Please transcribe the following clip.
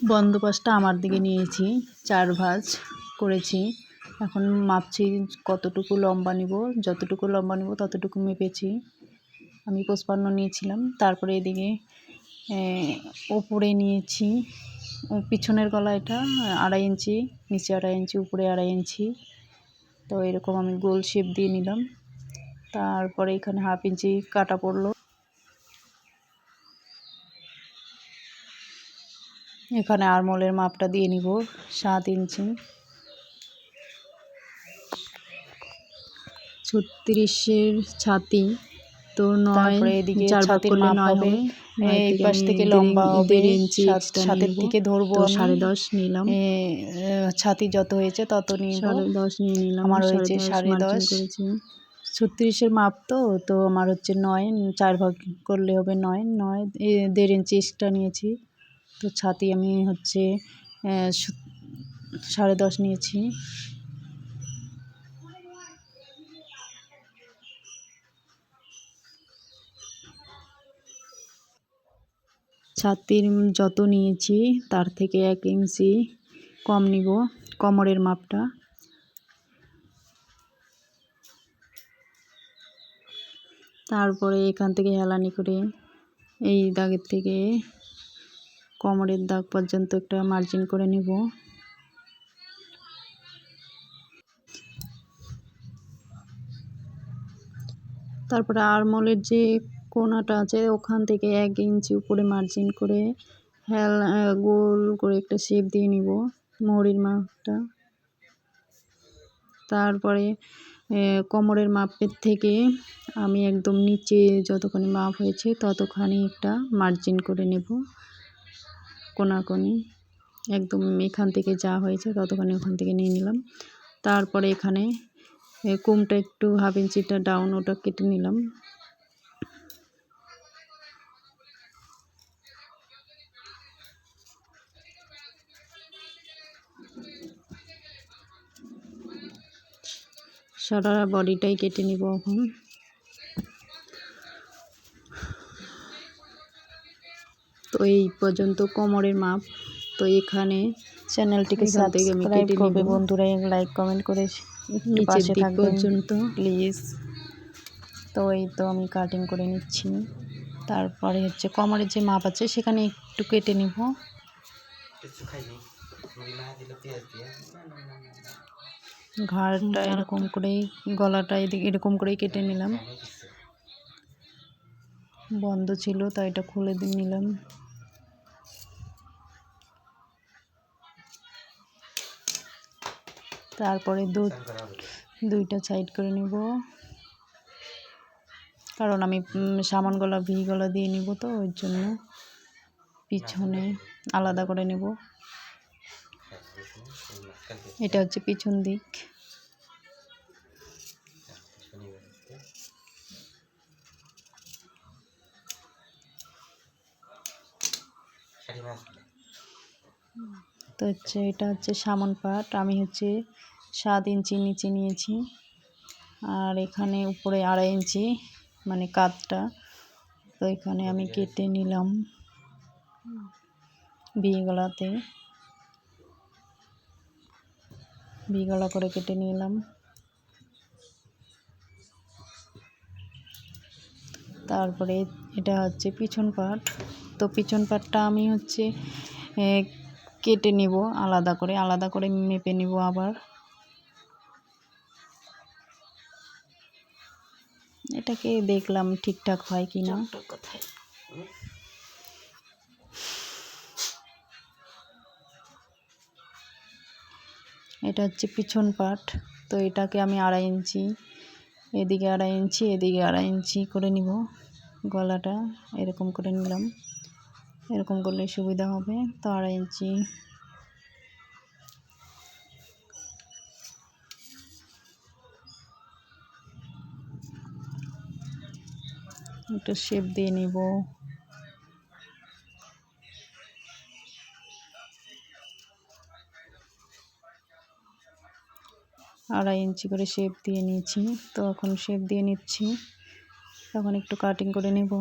বন্দোবস্তটা আমার দিকে নিয়েছি, 4 ভাঁজ করেছি। এখন মাপছি কতটুকু লম্বা নিব, যতটুকু লম্বা নিব ততটুকু মেপেছি। আমি 55 নিয়েছিলাম। তারপরে এদিকে উপরে নিয়েছি, পিছনের গলা এটা 2.5 ইঞ্চি, নিচে 2.5 ইঞ্চি, উপরে 2.5 ইঞ্চি। তো এরকম আমি গোল শেপ দিয়ে নিলাম। তারপরে এখানে 1/2 ইঞ্চি কাটা পড়লো। এখানে আরমোলের মাপটা দিয়ে নিব 7 ইঞ্চি। 36-এর ছাতি তো 9, এদিকে 4 ভাগ করলে 9 হবে। এই পাশ থেকে লম্বা হবে 1.5 ইঞ্চি, সাতের থেকে ধরবো আমি 10.5 নিলাম। ছাতি যত হয়েছে তত নিব, 10.5 নিয়ে নিলাম। আমার হয়েছে 10.5। 36-এর মাপ তো আমার হচ্ছে 9, 4 ভাগ করলে হবে 9, 1.5 ইঞ্চি এক্সট্রা নিয়েছি। তো ছাতি আমি হচ্ছে 10.5 নিয়েছি। ছাতির যত নিয়েছি তার থেকে 1 ইঞ্চি কম নিব কোমরের মাপটা। তারপরে এখান থেকে হেলানি করে এই দাগের থেকে কোমরের দাগ পর্যন্ত একটা মার্জিন করে নেব। তারপরে আরমোলের যে কোণাটা আছে ওখান থেকে 1 ইঞ্চি উপরে মার্জিন করে গোল করে একটা শেপ দিয়ে নিব মোহরির মাপটা। তারপরে কোমরের মাপের থেকে আমি একদম নিচে যতখানি মাপ হয়েছে ততখানি একটা মার্জিন করে নেব কোণাকোণি, একদম এখান থেকে যা হয়েছে ততখানি ওখান থেকে নিয়ে নিলাম। তারপরে এখানে কোমটা একটু 1/2 ইঞ্চিটা ডাউন ওটা কেটে নিলাম। সারা বডিটাই কেটে নিব এখন। তো এই পর্যন্ত কোমরের মাপ। তো এখানে চ্যানেলটিকে সাবস্ক্রাইব করবে বন্ধুরা, লাইক কমেন্ট করে নিচের দিক পর্যন্ত প্লিজ। তো এই তো আমি কাটিং করে নিচ্ছি। তারপরে হচ্ছে কোমরের যে মাপ আছে সেখানে একটু কেটে নিব। ঘাড়টা এরকম করেই, গলাটা এদিকে এরকম করেই কেটে নিলাম। বন্ধ ছিল তাই এটা খুলে দিয়ে নিলাম। তারপরে দুইটা সাইড করে নিব, কারণ আমি সামন গলা ভি গলা দিয়ে নিব, তো ওই জন্য পিছনে আলাদা করে নেব। এটা হচ্ছে পিছন দিক। তো হচ্ছে এটা হচ্ছে সামন পাট। আমি হচ্ছে 7 ইঞ্চি নিচে নিয়েছি, আর এখানে উপরে 2.5 ইঞ্চি মানে কাঁধটা। তো এখানে আমি কেটে নিলাম ভি গলা করে কেটে নিলাম। তারপরে এটা হচ্ছে পিছন পাট। তো পিছন পাটটা আমি হচ্ছে কেটে নিব আলাদা করে মেপে নিব আবার। এটাকে দেখলাম ঠিকঠাক হয় কিনা। এটা হচ্ছে পিছন পাট। তো এটাকে আমি 2.5 ইঞ্চি, এদিকে 2.5 ইঞ্চি, এদিকে 2.5 ইঞ্চি করে নিব। গলাটা এরকম করে নিলাম, এরকম করলে সুবিধা হবে। তো 2.5 ইঞ্চি একটা শেপ দিয়ে নিব। আড়াই ইঞ্চি করে শেপ দিয়ে নিয়েছি। তো এখন শেপ দিয়ে নিচ্ছি, তখন একটু কাটিং করে নেব।